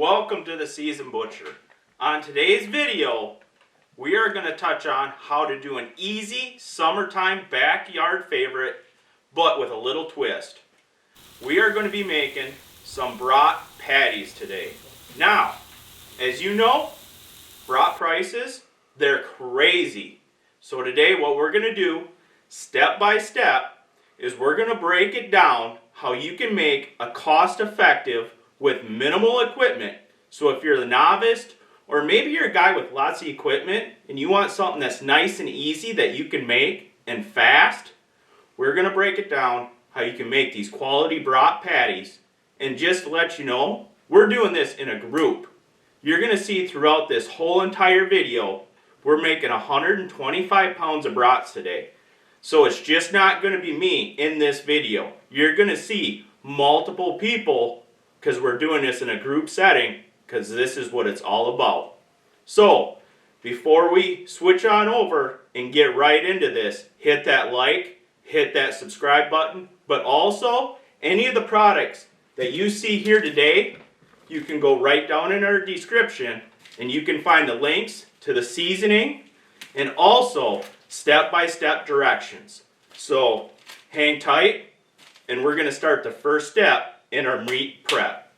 welcome to the Seasoned Butcher. On today's video, we are going to touch on how to do an easy summertime backyard favorite, but with a little twist. We are going to be making some Brat Patties today. Now, as you know, Brat prices, they're crazy. So today what we're going to do, step by step, is we're going to break it down how you can make a cost-effective with minimal equipment. So if you're the novice, or maybe you're a guy with lots of equipment and you want something that's nice and easy that you can make and fast, we're going to break it down how you can make these quality Brat patties. And just to let you know, we're doing this in a group. You're going to see throughout this whole entire video, we're making 125 pounds of brats today. So it's just not going to be me in this video. You're going to see multiple people because we're doing this in a group setting because this is what it's all about. So before we switch on over and get right into this, hit that like, hit that subscribe button, but also any of the products that you see here today, you can go right down in our description and you can find the links to the seasoning and also step-by-step directions. So hang tight and we're going to start the first step in our meat prep.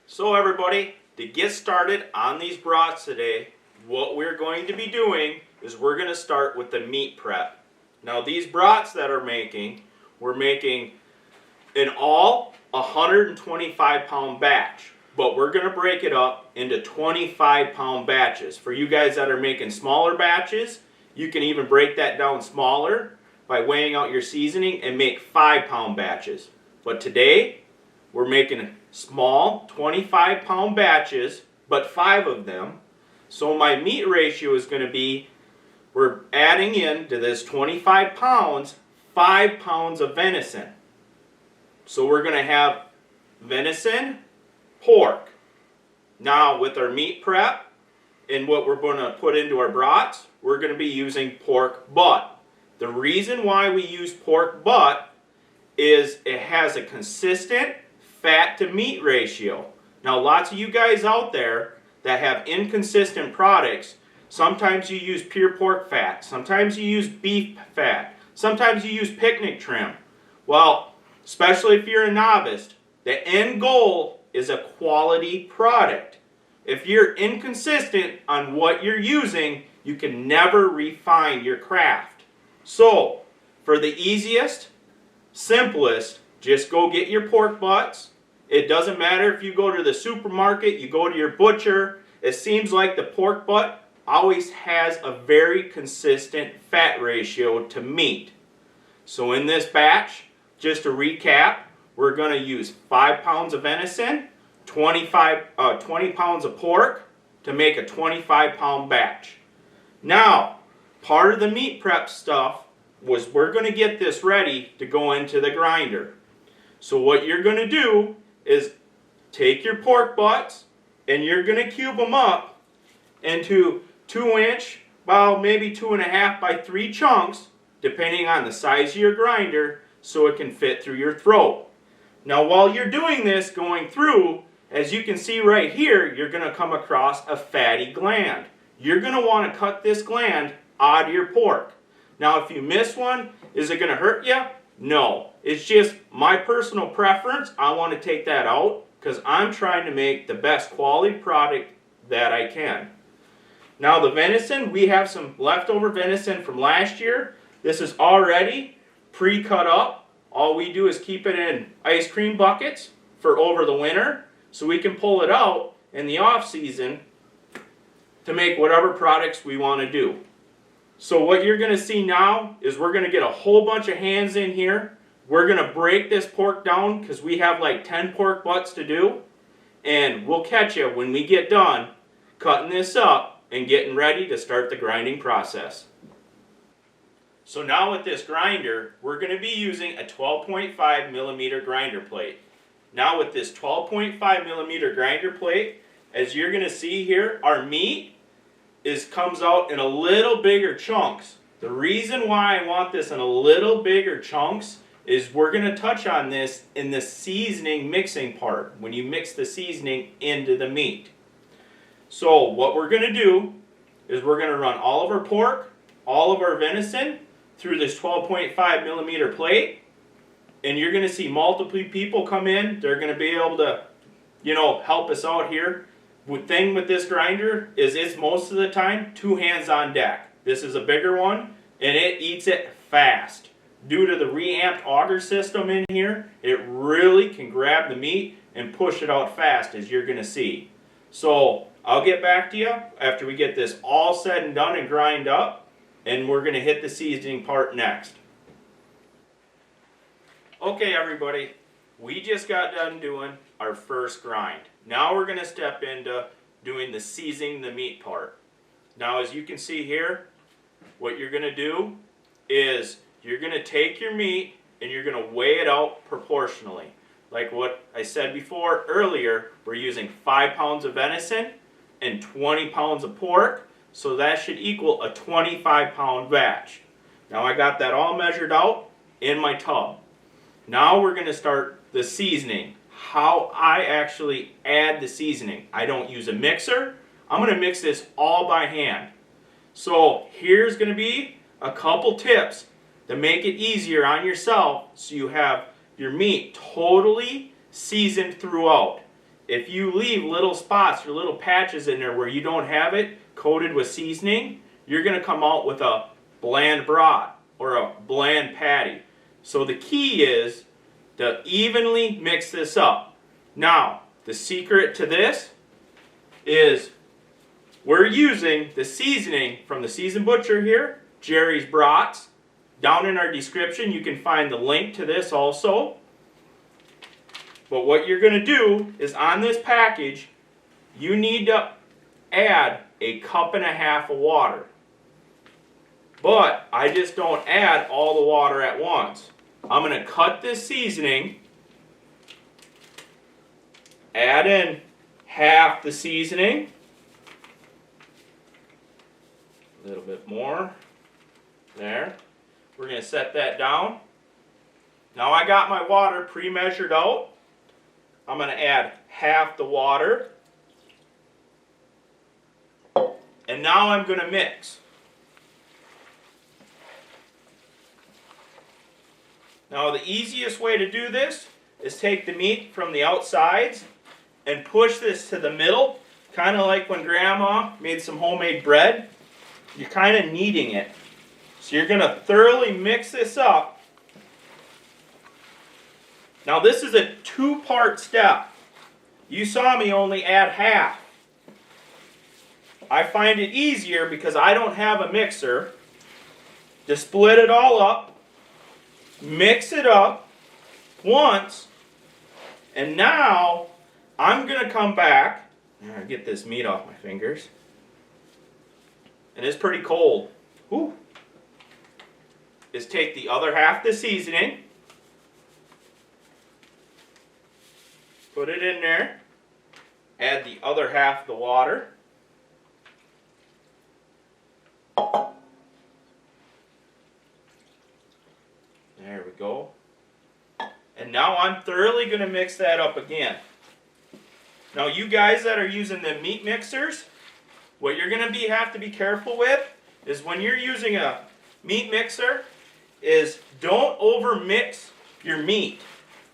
So everybody, to get started on these brats today, what we're going to be doing is we're going to start with the meat prep. Now these brats that we're making in all 125 pound batch. But we're going to break it up into 25 pound batches. For you guys that are making smaller batches, you can even break that down smaller by weighing out your seasoning and make 5 pound batches. But today, we're making small 25 pound batches, but 5 of them. So my meat ratio is going to be, we're adding in to this 25 pounds, 5 pounds of venison. So we're going to have venison, pork. Now with our meat prep and what we're going to put into our brats, we're going to be using pork butt. The reason why we use pork butt is it has a consistent fat to meat ratio. Now lots of you guys out there that have inconsistent products, sometimes you use pure pork fat, sometimes you use beef fat, sometimes you use picnic trim. Well, especially if you're a novice, the end goal is a quality product. If you're inconsistent on what you're using, you can never refine your craft. So, for the easiest, simplest, just go get your pork butts. It doesn't matter if you go to the supermarket, you go to your butcher. It seems like the pork butt always has a very consistent fat ratio to meat. So in this batch, just to recap, we're going to use 5 pounds of venison, 20 pounds of pork to make a 25 pound batch. Now, part of the meat prep stuff was we're going to get this ready to go into the grinder. So what you're going to do is take your pork butts and you're going to cube them up into 2-inch, about maybe 2.5 by 3 chunks, depending on the size of your grinder, so it can fit through your throat. Now while you're doing this, going through, as you can see right here, you're going to come across a fatty gland. You're going to want to cut this gland out of your pork. Now if you miss one, is it going to hurt you? No. It's just my personal preference. I want to take that out because I'm trying to make the best quality product that I can. Now the venison, we have some leftover venison from last year. This is already pre-cut up. All we do is keep it in ice cream buckets for over the winter so we can pull it out in the off season to make whatever products we want to do. So what you're going to see now is we're going to get a whole bunch of hands in here. We're going to break this pork down because we have like 10 pork butts to do. And we'll catch you when we get done cutting this up and getting ready to start the grinding process. So now with this grinder, we're going to be using a 12.5 millimeter grinder plate. Now with this 12.5 millimeter grinder plate, as you're going to see here, our meat comes out in a little bigger chunks. The reason why I want this in a little bigger chunks is we're going to touch on this in the seasoning mixing part, when you mix the seasoning into the meat. So what we're going to do is we're going to run all of our pork, all of our venison through this 12.5 millimeter plate, and you're going to see multiple people come in. They're going to be able to, help us out here. The thing with this grinder is it's most of the time 2 hands on deck. This is a bigger one, and it eats it fast. Due to the reamped auger system in here, it really can grab the meat and push it out fast, as you're going to see. So I'll get back to you after we get this all said and done and grind up, and we're going to hit the seasoning part next. Okay everybody, we just got done doing our first grind. Now we're going to step into doing the seasoning the meat part. Now as you can see here, what you're going to do is you're going to take your meat and you're going to weigh it out proportionally. Like what I said before earlier, we're using 5 pounds of venison and 20 pounds of pork, so that should equal a 25-pound batch. Now I got that all measured out in my tub. Now we're going to start the seasoning. How I actually add the seasoning. I don't use a mixer. I'm going to mix this all by hand. So here's going to be a couple tips to make it easier on yourself so you have your meat totally seasoned throughout. If you leave little spots or little patches in there where you don't have it coated with seasoning, you're going to come out with a bland brat or a bland patty. So the key is to evenly mix this up. Now, the secret to this is we're using the seasoning from the seasoned butcher here, Jerry's Brats. Down in our description you can find the link to this also. But what you're going to do is on this package, you need to add a 1.5 cups of water. But I just don't add all the water at once. I'm going to cut this seasoning, add in half the seasoning, a little bit more, there. We're going to set that down. Now I got my water pre-measured out. I'm going to add half the water. And now I'm going to mix. Now the easiest way to do this is take the meat from the outsides and push this to the middle, kind of like when Grandma made some homemade bread. You're kind of kneading it. So you're going to thoroughly mix this up. Now this is a 2-part step. You saw me only add half. I find it easier because I don't have a mixer to split it all up, mix it up once, and now I'm going to come back, get this meat off my fingers, and it's pretty cold. Whew. Is take the other half the seasoning, put it in there, add the other half the water, there we go, and now I'm thoroughly going to mix that up again. Now you guys that are using the meat mixers, what you're going to have to be careful with is when you're using a meat mixer is don't over mix your meat.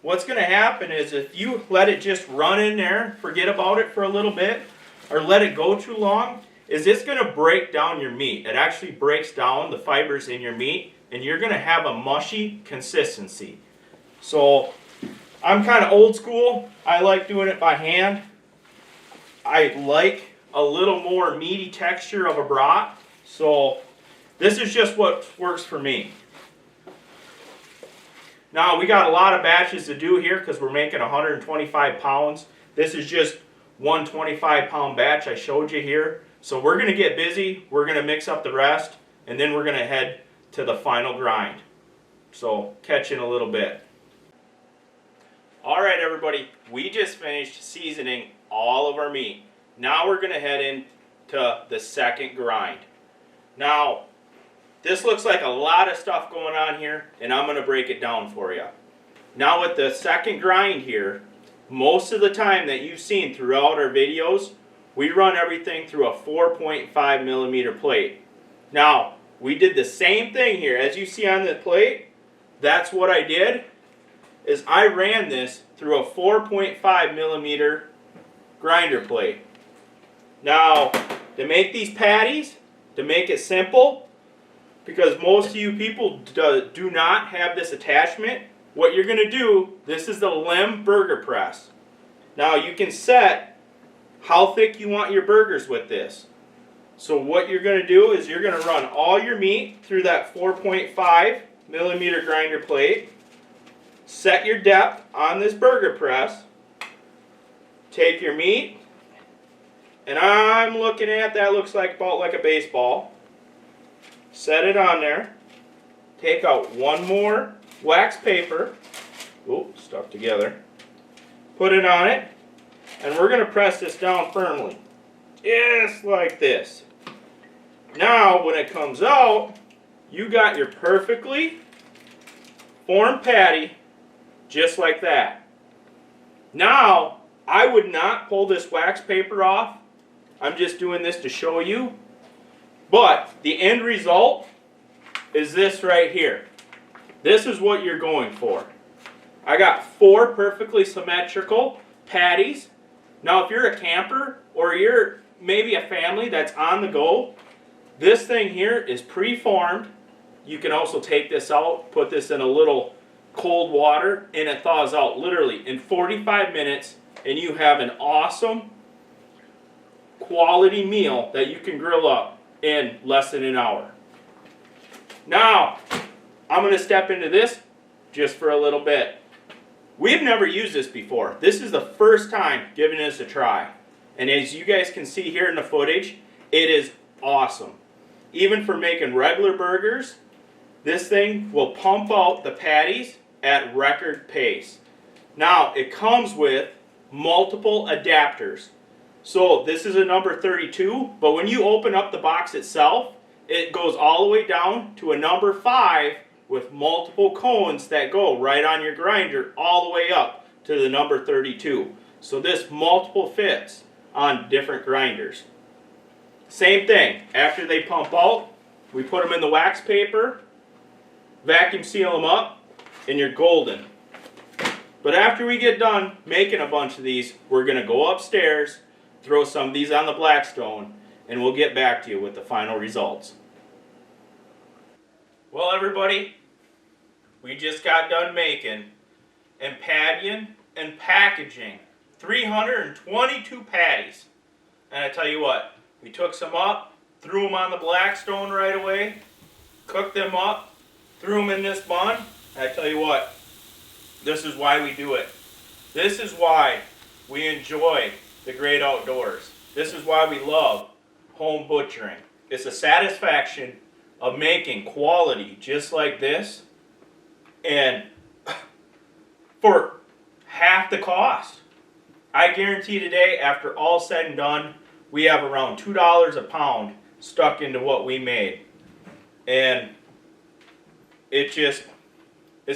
What's going to happen is if you let it just run in there, forget about it for a little bit, or let it go too long, is it's going to break down your meat. It actually breaks down the fibers in your meat, and you're going to have a mushy consistency. So I'm kind of old school. I like doing it by hand. I like a little more meaty texture of a brat, so this is just what works for me. Now we got a lot of batches to do here because we're making 125 pounds. This is just one 25-pound batch I showed you here. So we're going to get busy, we're going to mix up the rest, and then we're going to head to the final grind. So catch you in a little bit. Alright everybody, we just finished seasoning all of our meat. Now we're going to head into the second grind. Now, this looks like a lot of stuff going on here, and I'm going to break it down for you. Now with the second grind here, most of the time that you've seen throughout our videos, we run everything through a 4.5 millimeter plate. Now, we did the same thing here. As you see on the plate, that's what I did, is I ran this through a 4.5 millimeter grinder plate. Now, to make these patties, to make it simple, because most of you people do not have this attachment, what you're going to do, this is the Limb burger press. Now you can set how thick you want your burgers with this. So what you're going to do is you're going to run all your meat through that 4.5 millimeter grinder plate, set your depth on this burger press, take your meat, and I'm looking at, that looks like about like a baseball, set it on there, take out one more wax paper, stuck together, put it on it, and we're going to press this down firmly, just like this. Now when it comes out, you got your perfectly formed patty, just like that. Now, I would not pull this wax paper off. I'm just doing this to show you. But the end result is this right here. This is what you're going for. I got 4 perfectly symmetrical patties. Now if you're a camper or you're maybe a family that's on the go, this thing here is pre-formed. You can also take this out, put this in a little cold water, and it thaws out literally in 45 minutes, and you have an awesome quality meal that you can grill up in less than an hour. Now, I'm going to step into this just for a little bit. We've never used this before. This is the first time giving this a try. And as you guys can see here in the footage, it is awesome. Even for making regular burgers, this thing will pump out the patties at record pace. Now, it comes with multiple adapters. So this is a number 32, but when you open up the box itself, it goes all the way down to a number 5 with multiple cones that go right on your grinder all the way up to the number 32. So this multiple fits on different grinders. Same thing, after they pump out, we put them in the wax paper, vacuum seal them up, and you're golden. But after we get done making a bunch of these, we're going to go upstairs, throw some of these on the Blackstone, and we'll get back to you with the final results. Well everybody, we just got done making and pattying and packaging 322 patties. And I tell you what, we took some up, threw them on the Blackstone right away, cooked them up, threw them in this bun, and I tell you what, this is why we do it. This is why we enjoy the great outdoors. This is why we love home butchering. It's a satisfaction of making quality just like this, and for half the cost. I guarantee today, after all said and done, we have around $2 a pound stuck into what we made. And it's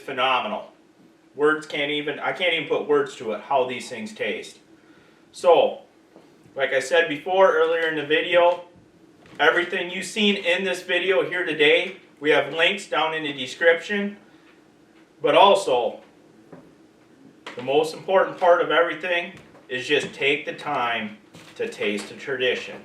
phenomenal. I can't even put words to it how these things taste. So, like I said before earlier in the video, everything you've seen in this video here today, we have links down in the description. But also, the most important part of everything is just take the time to taste the tradition.